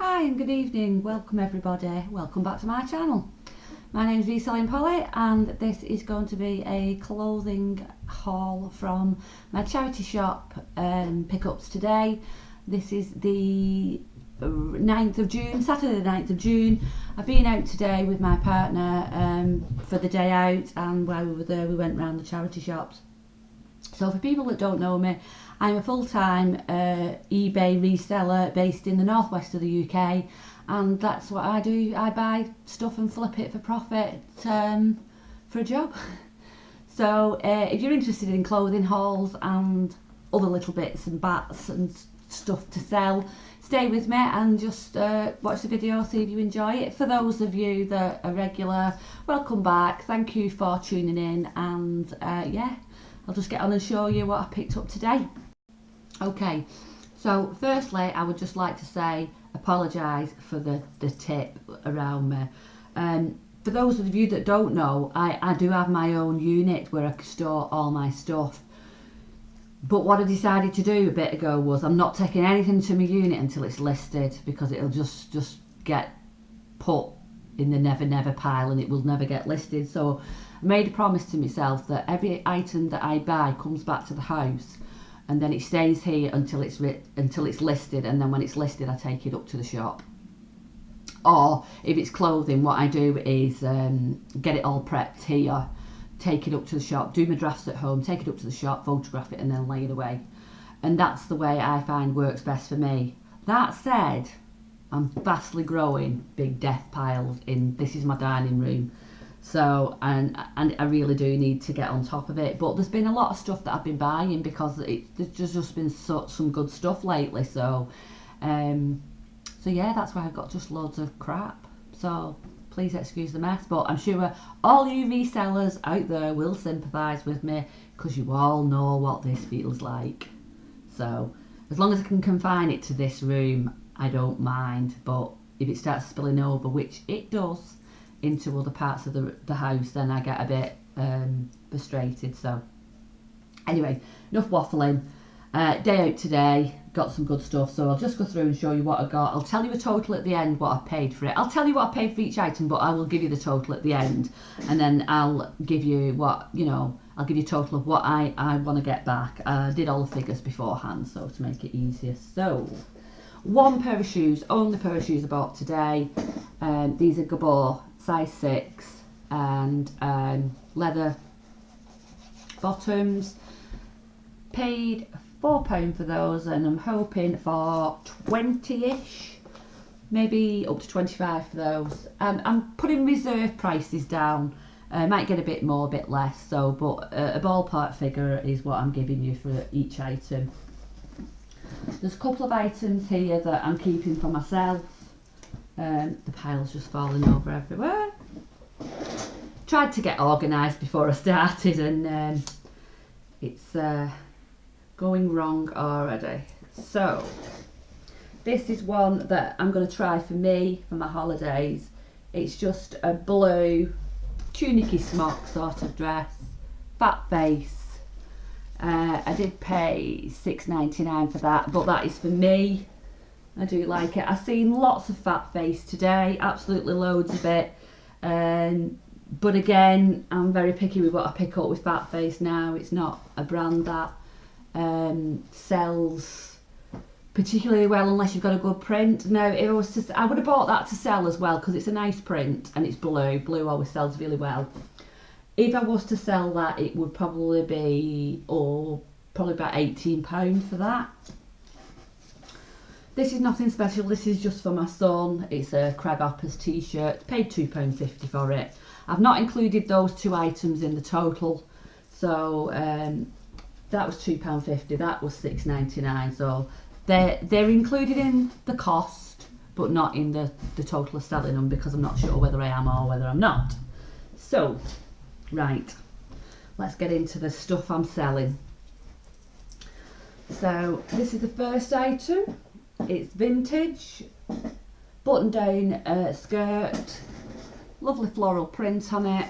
Hi and good evening, welcome everybody, welcome back to my channel. My name is Reselling Polly and this is going to be a clothing haul from my charity shop pickups today. This is the 9th of June, Saturday the 9th of June. I've been out today with my partner for the day out, and while we were there we went round the charity shops. So for people that don't know me, I'm a full-time eBay reseller based in the northwest of the UK, and that's what I do. I buy stuff and flip it for profit for a job. So if you're interested in clothing hauls and other little bits and bats and stuff to sell, stay with me and just watch the video, see if you enjoy it. For those of you that are regular, welcome back, thank you for tuning in, and yeah, I'll just get on and show you what I picked up today. Okay, so firstly I would just like to say apologise for the tip around me. For those of you that don't know, I do have my own unit where I store all my stuff. But what I decided to do a bit ago was I'm not taking anything to my unit until it's listed, because it'll just get put in the never pile and it will never get listed. So I made a promise to myself that every item that I buy comes back to the house, and then it stays here until it's listed, and then when it's listed I take it up to the shop. Or if it's clothing, what I do is get it all prepped here, take it up to the shop, do my drafts at home, take it up to the shop, photograph it and then lay it away. And that's the way I find works best for me. That said, I'm vastly growing big death piles in, this is my dining room. So, and I really do need to get on top of it. But there's been a lot of stuff that I've been buying because there's just been some good stuff lately. So, so yeah, that's why I've got just loads of crap. So please excuse the mess. But I'm sure all you resellers out there will sympathise with me, because you all know what this feels like. So as long as I can confine it to this room, I don't mind. But if it starts spilling over, which it does, into other parts of the house, then I get a bit frustrated. So anyway, enough waffling. Day out today, got some good stuff, so I'll just go through and show you what I got. I'll tell you a total at the end what I paid for it. I'll tell you what I paid for each item, but I will give you the total at the end, and then I'll give you what, you know, I'll give you a total of what I want to get back. I did all the figures beforehand, so to make it easier. So one pair of shoes, only pair of shoes I bought today. These are Gabor size 6 and leather bottoms. Paid £4 for those, and I'm hoping for 20ish, maybe up to 25 for those. I'm putting reserve prices down. Might get a bit more, a bit less, so but a ballpark figure is what I'm giving you for each item. There's a couple of items here that I'm keeping for myself. The pile's just falling over everywhere. Tried to get organised before I started, and it's going wrong already. So this is one that I'm going to try for me for my holidays. It's just a blue tunicky smock sort of dress, fat face. I did pay £6.99 for that, but that is for me. I do like it. I've seen lots of fat face today, absolutely loads of it. But again, I'm very picky with what I pick up with fat face now. It's not a brand that sells particularly well unless you've got a good print. No, it was just, I would have bought that to sell as well, because it's a nice print and it's blue. Blue always sells really well. If I was to sell that, it would probably be, probably about £18 for that. This is nothing special, this is just for my son. It's a Craghoppers t-shirt, paid £2.50 for it. I've not included those two items in the total, so that was £2.50, that was £6.99, so they're included in the cost, but not in the total of selling them, because I'm not sure whether I am or whether I'm not. So, right, let's get into the stuff I'm selling. So this is the first item. It's vintage, button down skirt, lovely floral print on it,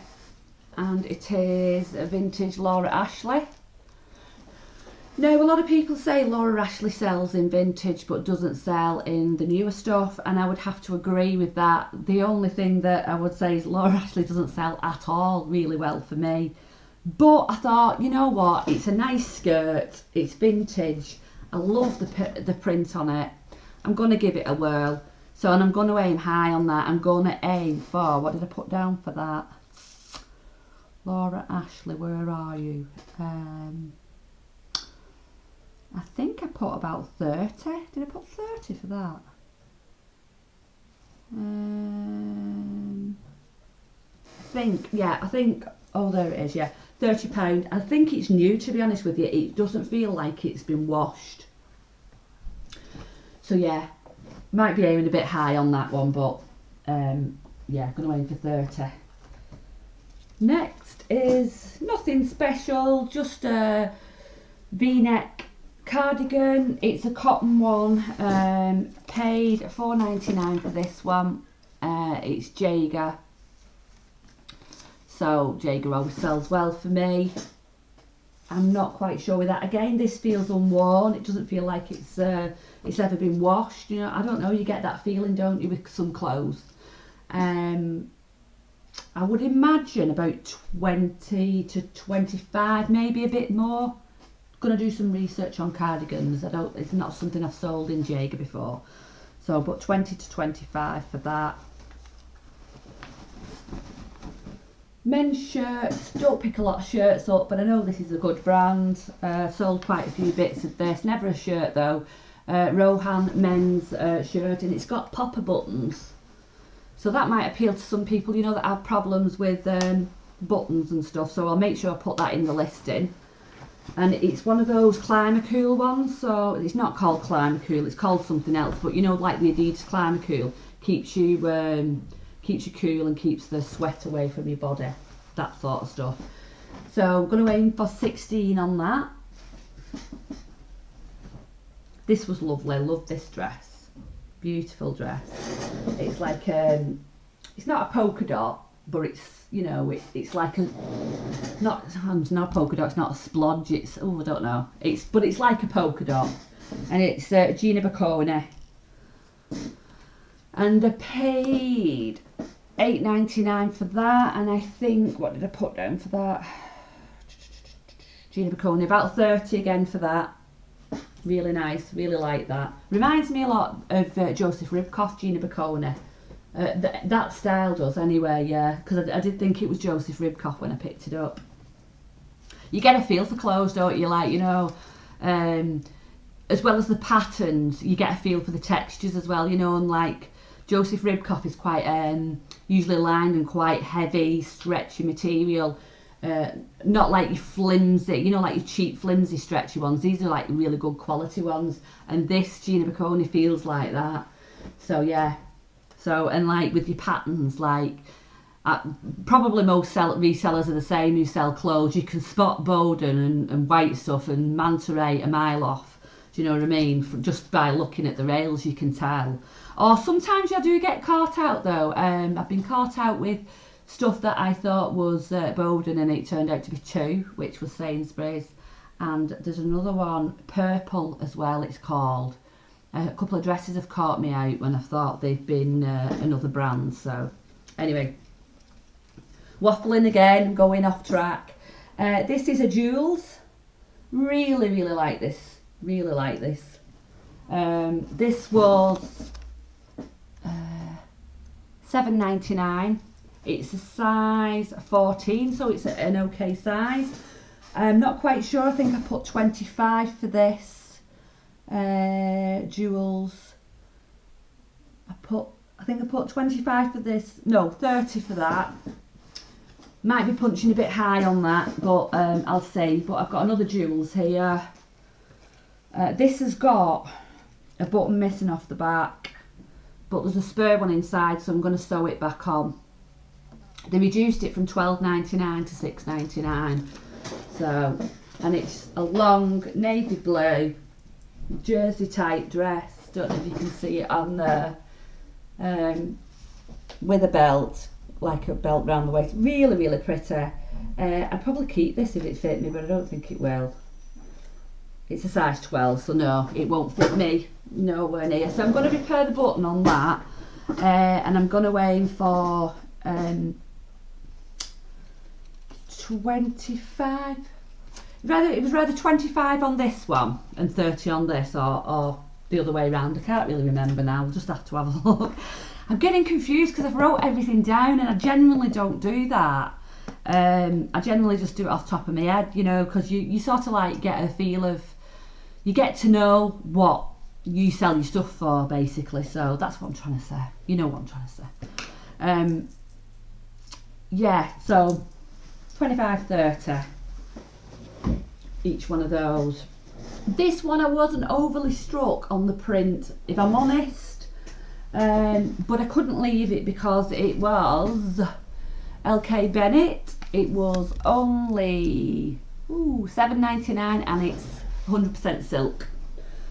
and it is a vintage Laura Ashley. Now, a lot of people say Laura Ashley sells in vintage but doesn't sell in the newer stuff, and I would have to agree with that. The only thing that I would say is Laura Ashley doesn't sell at all really well for me. But I thought, you know what, it's a nice skirt, it's vintage, I love the print on it. I'm going to give it a whirl. So, and I'm going to aim high on that. I'm going to aim for, what did I put down for that? Laura Ashley, where are you? I think I put about 30. Did I put 30 for that? I think, oh, there it is, yeah. £30. I think it's new, to be honest with you. It doesn't feel like it's been washed. So, yeah, might be aiming a bit high on that one, but, yeah, going to aim for 30. Next is nothing special, just a V-neck cardigan. It's a cotton one. Paid £4.99 for this one. It's Jaeger, so Jaeger always sells well for me. I'm not quite sure with that. Again, this feels unworn. It doesn't feel like it's ever been washed. You know, I don't know. You get that feeling, don't you, with some clothes? I would imagine about 20 to 25, maybe a bit more. Going to do some research on cardigans. It's not something I've sold in Jaeger before. So, but 20 to 25 for that. Men's shirts. Don't pick a lot of shirts up, but I know this is a good brand. Sold quite a few bits of this. Never a shirt though. Rohan men's shirt, and it's got popper buttons. So that might appeal to some people, you know, that have problems with buttons and stuff. So I'll make sure I put that in the listing. And it's one of those Climacool ones. So it's not called Climacool, it's called something else. But you know, like the Adidas Climacool, keeps you cool and keeps the sweat away from your body. That sort of stuff. So I'm going to aim for 16 on that. This was lovely. I love this dress. Beautiful dress. It's like it's not a polka dot, but it's, you know, it's like it's not a polka dot. It's not a splodge. It's, oh, I don't know. But it's like a polka dot, and it's Gina Boccone. And I paid £8.99 for that, and I think, what did I put down for that? Gina Boccone, about 30 again for that. Really nice, really like that. Reminds me a lot of Joseph Ribkoff, Gina Boccone. That style does anyway, yeah, because I did think it was Joseph Ribkoff when I picked it up. You get a feel for clothes, don't you? Like, you know, as well as the patterns, you get a feel for the textures as well, you know, and like Joseph Ribkoff is quite usually lined and quite heavy, stretchy material. Not like your flimsy, you know, like your cheap flimsy stretchy ones. These are like really good quality ones, and this Gina Boccone feels like that. So yeah, so, and like with your patterns, like probably most resellers are the same who sell clothes. You can spot Boden and White Stuff and Manta Ray a mile off. Do you know what I mean? Just by looking at the rails you can tell. Or sometimes I do get caught out though. I've been caught out with stuff that I thought was Boden, and it turned out to be two, which was Sainsbury's. And there's another one, Purple as well, it's called. A couple of dresses have caught me out when I thought they'd been another brand. So anyway, waffling again, going off track. This is a Joules. Really, really like this. Really like this. This was £7.99. It's a size 14, so it's an okay size. I'm not quite sure. I think I put 25 for this. Joules. I think I put 25 for this. No, 30 for that. Might be punching a bit high on that, but I'll see. But I've got another Joules here. This has got a button missing off the back, but there's a spur one inside, so I'm going to sew it back on. They reduced it from £12.99 to £6.99. So, and it's a long navy blue jersey type dress. Don't know if you can see it on there. With a belt, like a belt round the waist. Really, really pretty. I'd probably keep this if it fit me, but I don't think it will. It's a size 12, so no, it won't fit me nowhere near. So I'm going to repair the button on that, and I'm going to aim for 25. It was rather 25 on this one and 30 on this, or the other way around. I can't really remember now. We'll just have to have a look. I'm getting confused because I've wrote everything down, and I genuinely don't do that. I generally just do it off the top of my head, you know, because you sort of like get a feel of, you get to know what you sell your stuff for, basically. So that's what I'm trying to say. You know what I'm trying to say. Yeah, so 25, 30 each one of those. This one I wasn't overly struck on the print, if I'm honest, but I couldn't leave it because it was LK Bennett. It was only $7.99 and it's 100% silk,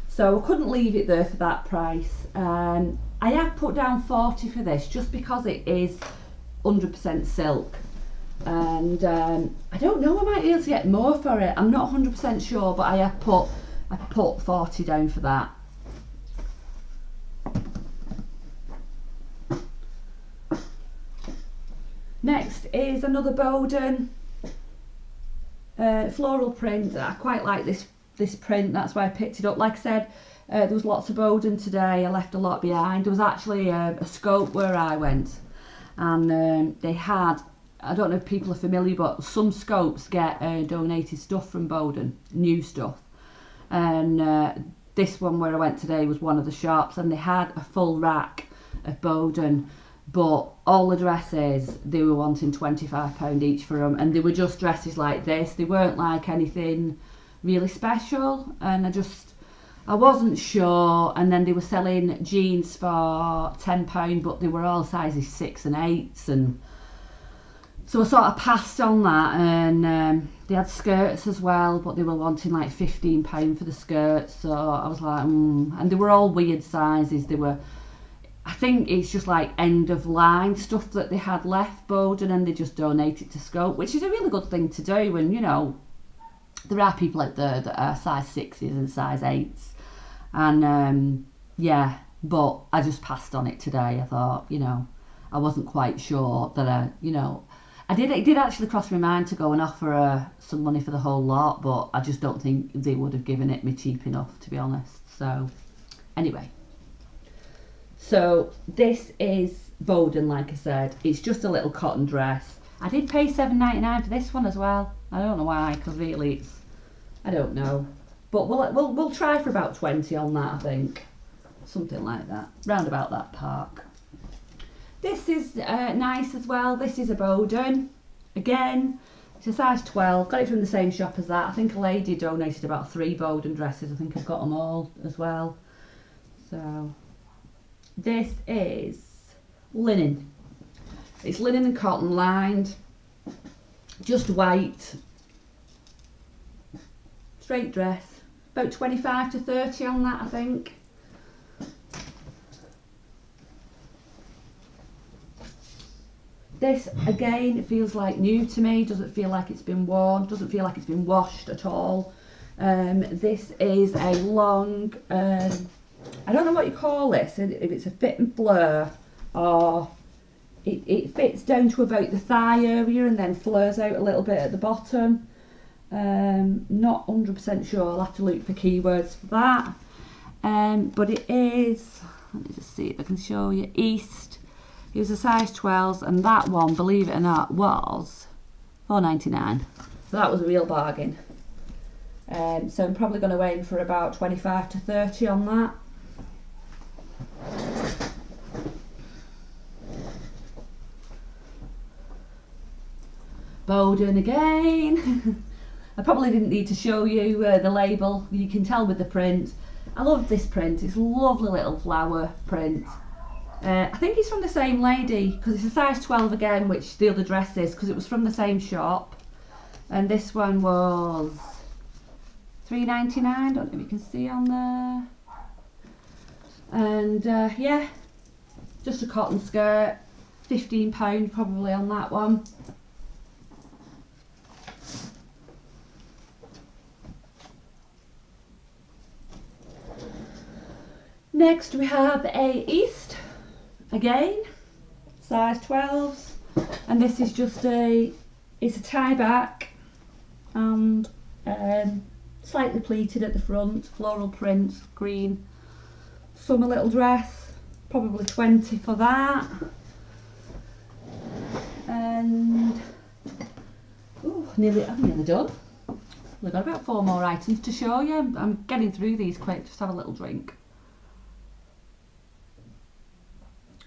so I couldn't leave it there for that price. I have put down 40 for this just because it is 100% silk, and I don't know, I might be able to get more for it. I'm not 100% sure, but I put 40 down for that. Next is another Boden floral print. I quite like this print, that's why I picked it up. Like I said, there was lots of Boden today. I left a lot behind. There was actually a scope where I went, and they had, I don't know if people are familiar, but some scopes get donated stuff from Boden, new stuff. And this one where I went today was one of the shops, and they had a full rack of Boden, but all the dresses, they were wanting £25 each for them, and they were just dresses like this. They weren't like anything really special, and I wasn't sure. And then they were selling jeans for £10, but they were all sizes 6 and 8s, and so I sort of passed on that. And they had skirts as well, but they were wanting like £15 for the skirts, so I was like, and they were all weird sizes. They were, I think it's just like end of line stuff that they had left, Boden, and they just donated to Scope, which is a really good thing to do. And you know, there are people out there that are size 6s and size 8s, and yeah, but I just passed on it today. I thought, you know, I wasn't quite sure that it did actually cross my mind to go and offer her some money for the whole lot, but I just don't think they would have given it me cheap enough, to be honest. So anyway, so this is Boden, like I said. It's just a little cotton dress. I did pay $7.99 for this one as well. I don't know why, because really it's, I don't know, but we'll try for about 20 on that, I think, something like that, round about that park. This is nice as well. This is a Boden. Again, it's a size 12. Got it from the same shop as that. I think a lady donated about 3 Boden dresses. I think I've got them all as well. So this is linen. It's linen and cotton lined. Just white. Straight dress. About 25 to 30 on that, I think. This again feels like new to me. Doesn't feel like it's been worn. Doesn't feel like it's been washed at all. This is a long, I don't know what you call this, if it's a fit and flare, or it fits down to about the thigh area and then flares out a little bit at the bottom. Not 100% sure. I'll have to look for keywords for that. But it is, let me just see if I can show you, East. It was a size 12, and that one, believe it or not, was $4.99. So that was a real bargain. So I'm probably going to aim for about 25 to 30 on that. Boden again. I probably didn't need to show you the label. You can tell with the print. I love this print. It's a lovely little flower print. I think it's from the same lady, because it's a size 12 again, which the other dress is, because it was from the same shop. And this one was $3.99. Don't know if you can see on there. And yeah, just a cotton skirt, £15 probably on that one. Next we have a East, again, size 12s, and this is just it's a tie back and slightly pleated at the front, floral print, green, summer little dress, probably 20 for that. And I'm nearly done. We've got about 4 more items to show you. I'm getting through these quick, just have a little drink.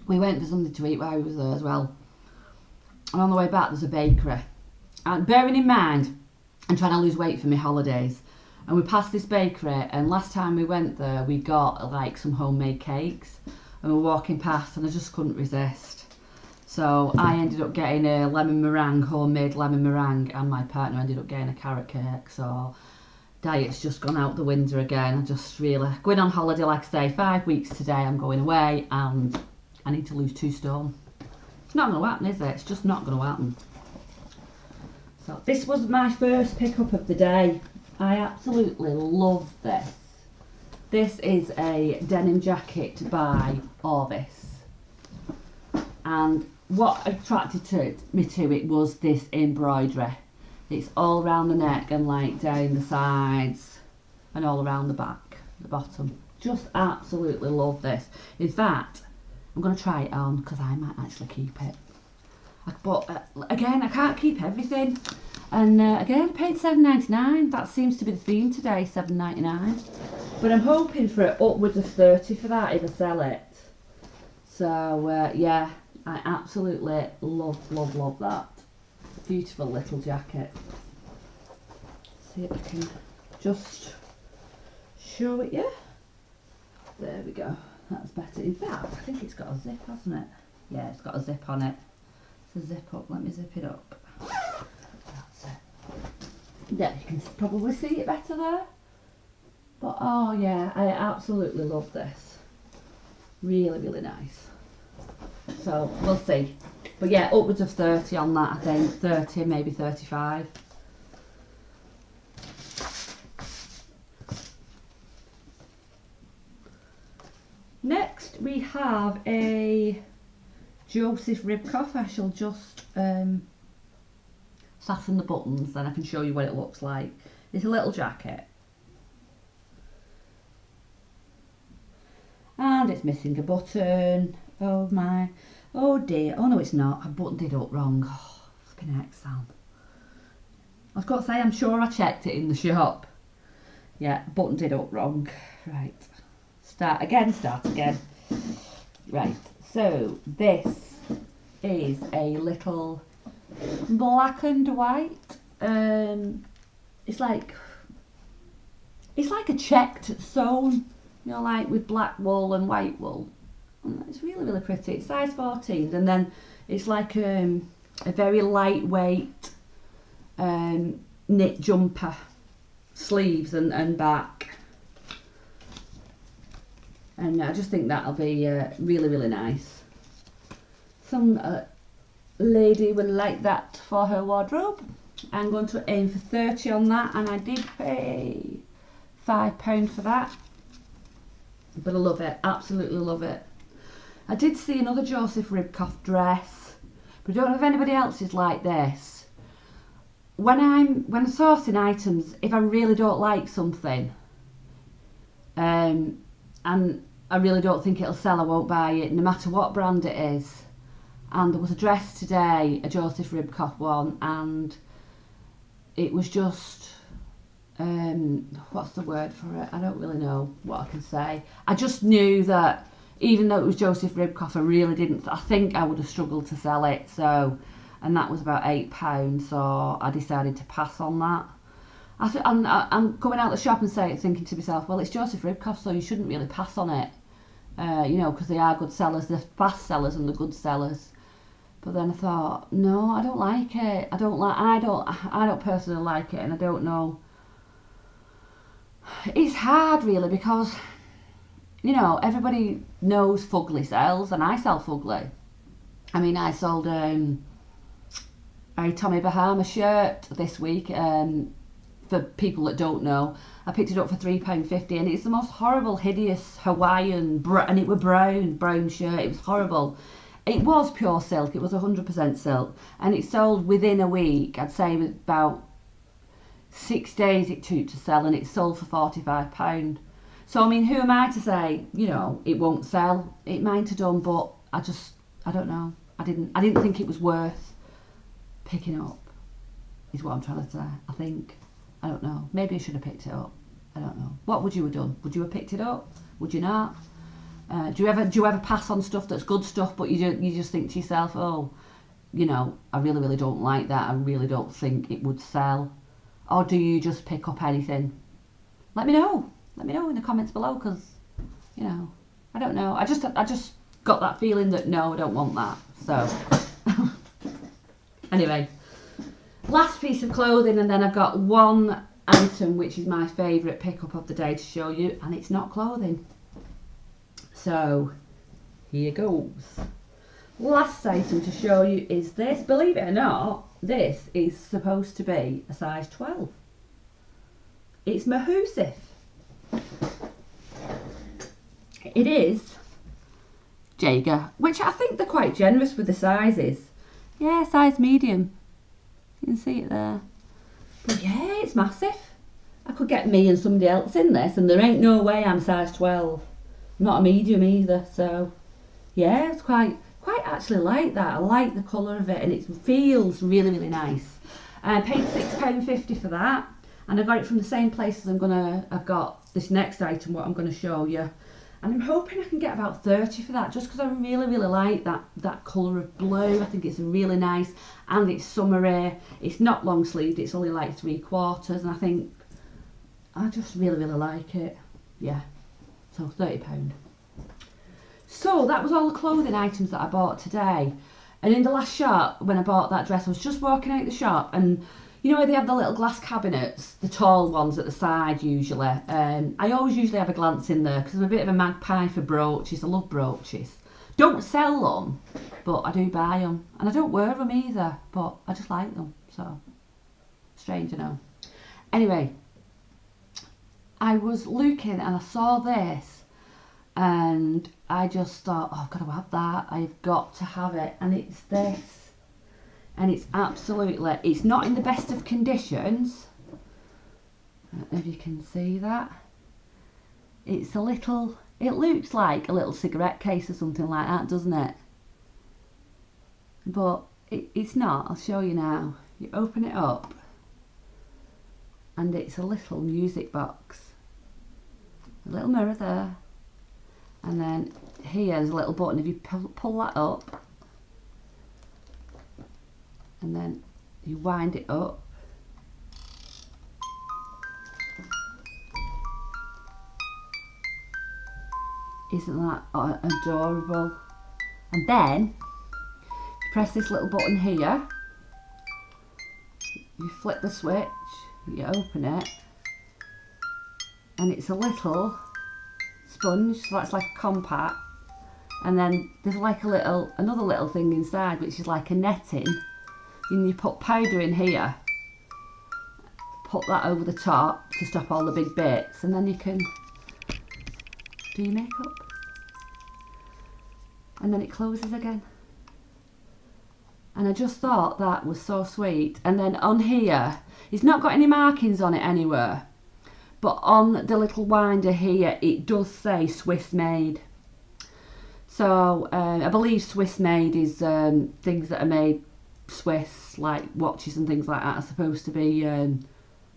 We went for something to eat while we was there as well. And on the way back there's a bakery. And bearing in mind, I'm trying to lose weight for my holidays. And we passed this bakery, and last time we went there we got like some homemade cakes. And we were walking past and I just couldn't resist. So I ended up getting a lemon meringue, homemade lemon meringue, and my partner ended up getting a carrot cake. So diet's just gone out the window again. I just really, going on holiday, like I say, 5 weeks today I'm going away, and I need to lose 2 stone. It's not going to happen, is it? It's just not going to happen. So this was my first pickup of the day. I absolutely love this. This is a denim jacket by Orvis. And what attracted me to it was this embroidery. It's all around the neck and like down the sides and all around the back, the bottom. Just absolutely love this. In fact, I'm going to try it on because I might actually keep it. But again, I can't keep everything. And again, I paid £7.99. That seems to be the theme today, £7.99. But I'm hoping for upwards of 30 for that if I sell it. So yeah, I absolutely love that. Beautiful little jacket. See if I can just show it you. There we go. That's better. In fact, I think it's got a zip, hasn't it? Yeah, it's got a zip on it. It's a zip up. Let me zip it up. That's it. Yeah, you can probably see it better there. But oh yeah, I absolutely love this. Really nice. So we'll see. But yeah, upwards of 30 on that, I think. 30, maybe 35. Next we have a Joseph Ribkoff. I shall just fasten the buttons, then I can show you what it looks like. It's a little jacket. And it's missing a button. Oh my, oh dear. Oh no, it's not. I buttoned it up wrong. Oh, fucking heck, Sam. I've got to say, I'm sure I checked it in the shop. Yeah, buttoned it up wrong. Right. Start again. Right, so this is a little black and white. It's like a checked sewn, you know, like with black wool and white wool. And it's really pretty. It's size 14, and then it's like a very lightweight knit jumper, sleeves and back. And I just think that'll be really nice. Some lady will like that for her wardrobe. I'm going to aim for 30 on that, and I did pay £5 for that. But I love it, absolutely love it. I did see another Joseph Ribkoff dress, but I don't know if anybody else is like this. When I'm sourcing items, if I really don't like something, and I really don't think it'll sell, I won't buy it, no matter what brand it is. And there was a dress today, a Joseph Ribkoff one, and it was just, what's the word for it? I don't really know what I can say. I just knew that even though it was Joseph Ribkoff, I think I would have struggled to sell it. So, and that was about £8, so I decided to pass on that. I'm going out the shop and thinking to myself, well, it's Joseph Ribkoff, so you shouldn't really pass on it, you know, because they are good sellers. They're fast sellers and they're good sellers. But then I thought, no, I don't like it. I don't personally like it, and I don't know. It's hard really because, you know, everybody knows Fugly sells, and I sell Fugly. I mean, I sold a Tommy Bahama shirt this week, for people that don't know, I picked it up for £3.50, and it's the most horrible, hideous Hawaiian, and it were brown shirt. It was horrible. It was pure silk. It was 100% silk, and it sold within a week. I'd say about 6 days it took to sell, and it sold for £45. So I mean, who am I to say, you know, it won't sell? It might have done, but I don't know. I didn't think it was worth picking up, is what I'm trying to say. I think, I don't know. Maybe I should have picked it up. I don't know. What would you have done? Would you have picked it up? Would you not? Do you ever pass on stuff that's good stuff, but you just think to yourself, oh, you know, I really don't like that. I really don't think it would sell. Or do you just pick up anything? Let me know. Let me know in the comments below, because, you know, I don't know. I just got that feeling that no, I don't want that. So anyway, last piece of clothing, and then I've got one item which is my favourite pickup of the day to show you, and it's not clothing. So here goes. Last item to show you is this. Believe it or not, this is supposed to be a size 12. It's Mahusif. It is Jaeger, which I think they're quite generous with the sizes. Yeah, size medium. You can see it there. But yeah, it's massive. I could get me and somebody else in this, and there ain't no way I'm size 12. I'm not a medium either, so yeah, it's quite actually like that. I like the colour of it, and it feels really nice. I paid £6.50 for that, and I got it from the same place as I've got this next item, what I'm going to show you. And I'm hoping I can get about 30 for that, just because I really like that colour of blue. I think it's really nice, and it's summery. It's not long sleeved, it's only like 3/4, and I think I just really like it. Yeah, so £30. So that was all the clothing items that I bought today. And in the last shop, when I bought that dress, I was just walking out the shop, and you know where they have the little glass cabinets, the tall ones at the side usually. I always usually have a glance in there, because I'm a bit of a magpie for brooches. I love brooches. Don't sell them, but I do buy them. And I don't wear them either, but I just like them. So, strange, I know. Anyway, I was looking and I saw this, and I just thought, oh, I've got to have that. I've got to have it. And it's this. And it's absolutely, it's not in the best of conditions. I don't know if you can see that. It's a little, it looks like a little cigarette case or something like that, doesn't it? But it's not. I'll show you now. You open it up, and it's a little music box. A little mirror there. And then here's a little button. If you pull that up, and then you wind it up, isn't that adorable? And then you press this little button here, you flip the switch, you open it, and it's a little sponge, so that's like a compact, and then there's like another little thing inside which is like a netting. And you put powder in here, put that over the top to stop all the big bits, and then you can do your makeup, and then it closes again. And I just thought that was so sweet. And then on here, it's not got any markings on it anywhere, but on the little winder here it does say Swiss made. So I believe Swiss made is things that are made Swiss, like watches and things like that, are supposed to be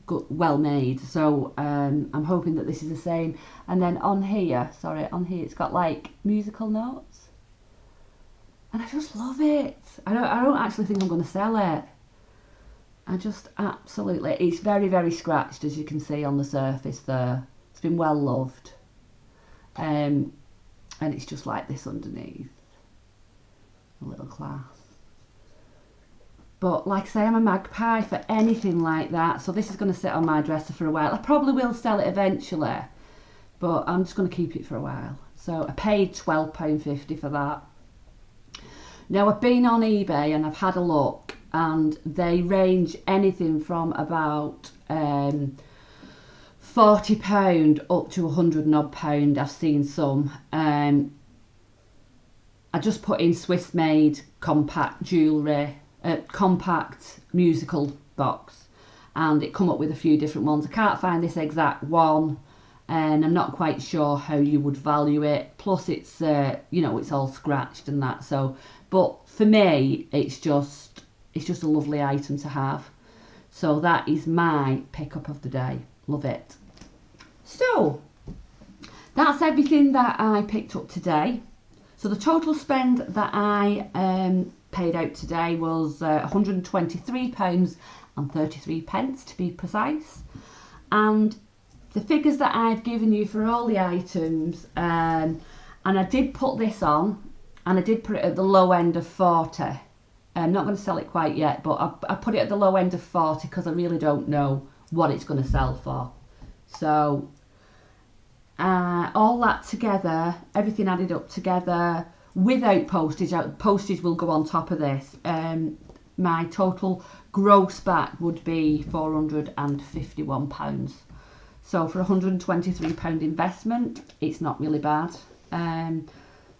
well made. So I'm hoping that this is the same. And then on here, it's got like musical notes, and I just love it. I don't actually think I'm going to sell it. I just absolutely, it's very scratched, as you can see on the surface there. It's been well loved, and it's just like this underneath, a little clasp. But like I say, I'm a magpie for anything like that, so this is going to sit on my dresser for a while. I probably will sell it eventually, but I'm just going to keep it for a while. So I paid £12.50 for that. Now I've been on eBay and I've had a look, and they range anything from about £40 up to £100 and odd. I've seen some. I just put in Swiss made compact jewellery, compact musical box, and it come up with a few different ones. I can't find this exact one, and I'm not quite sure how you would value it. Plus it's it's all scratched and that. So, but for me, it's just a lovely item to have. So that is my pickup of the day. Love it. So that's everything that I picked up today. So the total spend that I paid out today was £123.33 to be precise. And the figures that I've given you for all the items, and I did put this on, and I did put it at the low end of 40. I'm not going to sell it quite yet, but I put it at the low end of 40 because I really don't know what it's going to sell for. So all that together, everything added up together, without postage, postage will go on top of this, my total gross back would be £451. So for £123 investment, it's not really bad.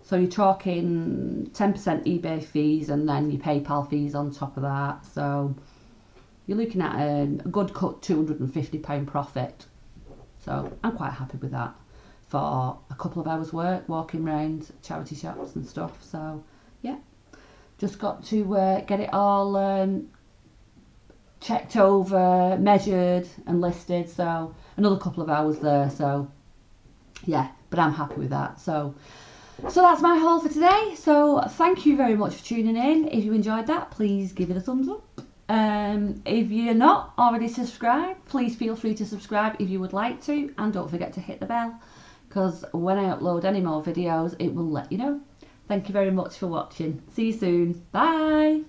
So you're talking 10% eBay fees and then your PayPal fees on top of that. So you're looking at a good cut £250 profit. So I'm quite happy with that for a couple of hours work, walking around charity shops and stuff. So yeah, just got to get it all checked over, measured and listed. So another couple of hours there. So yeah, but I'm happy with that. So that's my haul for today. So thank you very much for tuning in. If you enjoyed that, please give it a thumbs up. If you're not already subscribed, please feel free to subscribe if you would like to, and don't forget to hit the bell, because when I upload any more videos it will let you know. Thank you very much for watching. See you soon. Bye.